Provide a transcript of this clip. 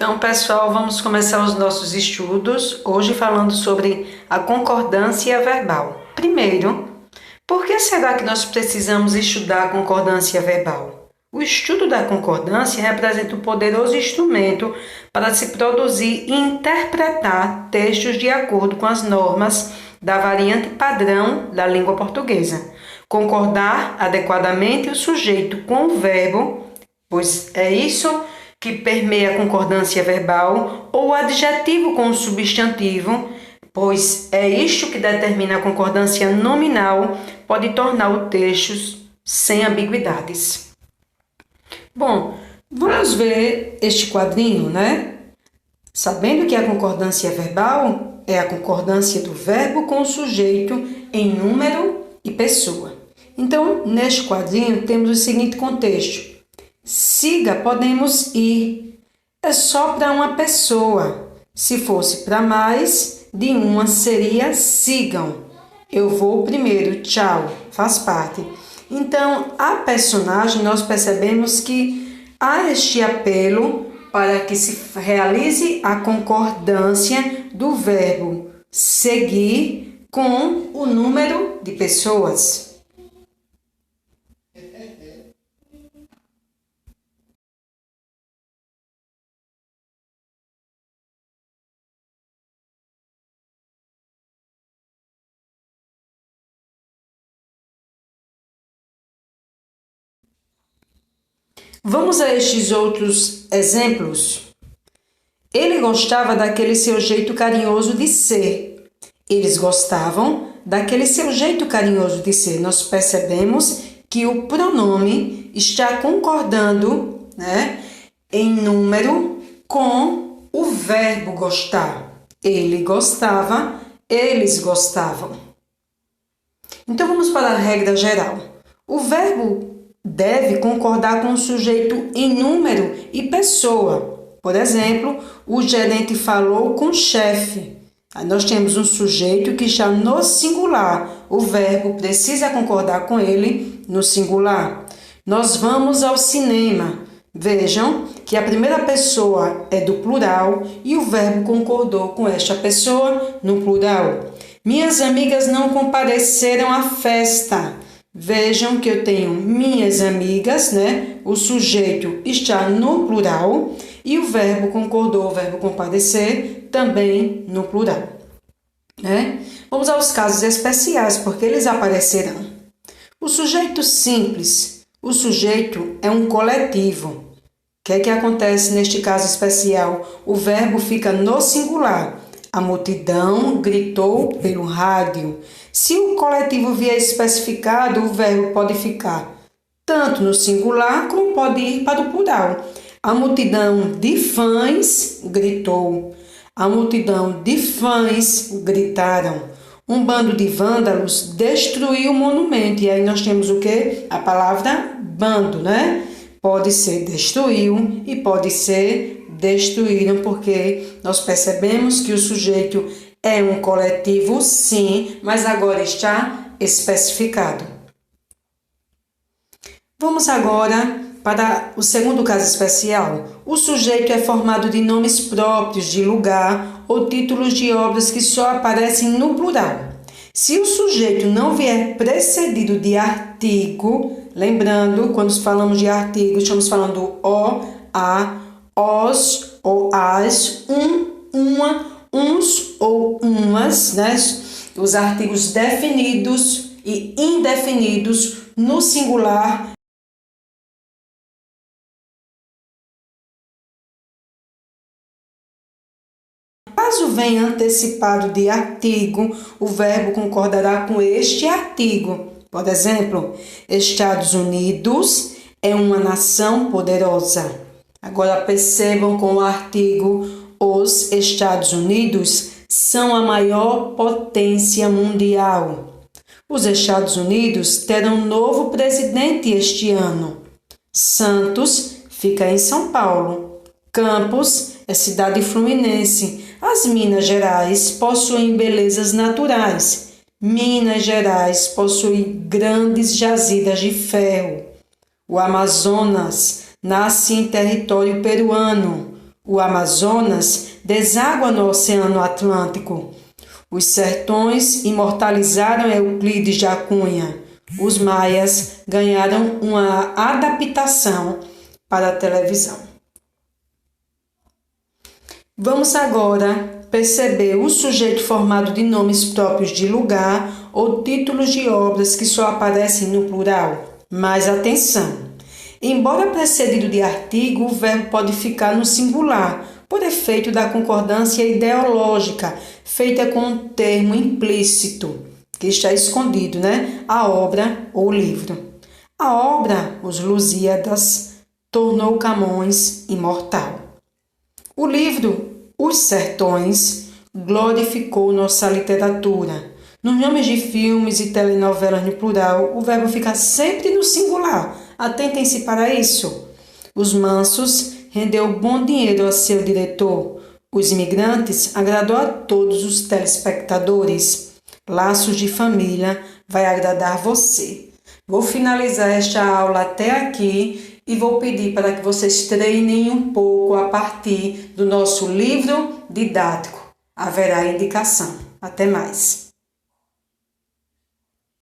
Então, pessoal, vamos começar os nossos estudos, hoje falando sobre a concordância verbal. Primeiro, por que será que nós precisamos estudar a concordância verbal? O estudo da concordância representa um poderoso instrumento para se produzir e interpretar textos de acordo com as normas da variante padrão da língua portuguesa. Concordar adequadamente o sujeito com o verbo, pois é isso que permeia a concordância verbal, ou o adjetivo com o substantivo, pois é isto que determina a concordância nominal, pode tornar o texto sem ambiguidades. Bom, vamos ver este quadrinho, né? Sabendo que a concordância verbal é a concordância do verbo com o sujeito em número e pessoa. Então, neste quadrinho temos o seguinte contexto. Siga, podemos ir. É só para uma pessoa. Se fosse para mais de uma, seria sigam. Eu vou primeiro, tchau, faz parte. Então, a personagem, nós percebemos que há este apelo para que se realize a concordância do verbo seguir com o número de pessoas. Vamos a estes outros exemplos? Ele gostava daquele seu jeito carinhoso de ser. Eles gostavam daquele seu jeito carinhoso de ser. Nós percebemos que o pronome está concordando, né, em número com o verbo gostar. Ele gostava, eles gostavam. Então vamos para a regra geral. O verbo deve concordar com o sujeito em número e pessoa. Por exemplo, o gerente falou com o chefe. Aí nós temos um sujeito que está no singular. O verbo precisa concordar com ele no singular. Nós vamos ao cinema. Vejam que a primeira pessoa é do plural e o verbo concordou com esta pessoa no plural. Minhas amigas não compareceram à festa. Vejam que eu tenho minhas amigas, né? O sujeito está no plural e o verbo concordou, o verbo comparecer, também no plural, né? Vamos aos casos especiais, porque eles aparecerão. O sujeito simples, o sujeito é um coletivo. O que é que acontece neste caso especial? O verbo fica no singular. A multidão gritou pelo rádio. Se o coletivo vier especificado, o verbo pode ficar tanto no singular como pode ir para o plural. A multidão de fãs gritou. A multidão de fãs gritaram. Um bando de vândalos destruiu o monumento. E aí nós temos o quê? A palavra bando, né? Pode ser destruiu e pode ser destruíram, porque nós percebemos que o sujeito é um coletivo, sim, mas agora está especificado. Vamos agora para o segundo caso especial. O sujeito é formado de nomes próprios de lugar ou títulos de obras que só aparecem no plural. Se o sujeito não vier precedido de artigo, lembrando, quando falamos de artigo, estamos falando o, a, os ou as, uma, uns ou umas, né? Os artigos definidos e indefinidos no singular. Caso venha antecipado de artigo, o verbo concordará com este artigo. Por exemplo, Estados Unidos é uma nação poderosa. Agora percebam com o artigo, os Estados Unidos são a maior potência mundial. Os Estados Unidos terão novo presidente este ano. Santos fica em São Paulo. Campos é cidade fluminense. As Minas Gerais possuem belezas naturais. Minas Gerais possui grandes jazidas de ferro. O Amazonas nasce em território peruano. O Amazonas deságua no Oceano Atlântico. Os sertões imortalizaram Euclides da Cunha. Os maias ganharam uma adaptação para a televisão. Vamos agora perceber o sujeito formado de nomes próprios de lugar ou títulos de obras que só aparecem no plural. Mas atenção! Embora precedido de artigo, o verbo pode ficar no singular, por efeito da concordância ideológica, feita com um termo implícito, que está escondido, A obra ou livro. A obra, Os Lusíadas, tornou Camões imortal. O livro, Os Sertões, glorificou nossa literatura. Nos nomes de filmes e telenovelas no plural, o verbo fica sempre no singular. Atentem-se para isso. Os Mansos rendeu bom dinheiro a seu diretor. Os Imigrantes agradou a todos os telespectadores. Laços de Família vai agradar você. Vou finalizar esta aula até aqui e vou pedir para que vocês treinem um pouco a partir do nosso livro didático. Haverá indicação. Até mais.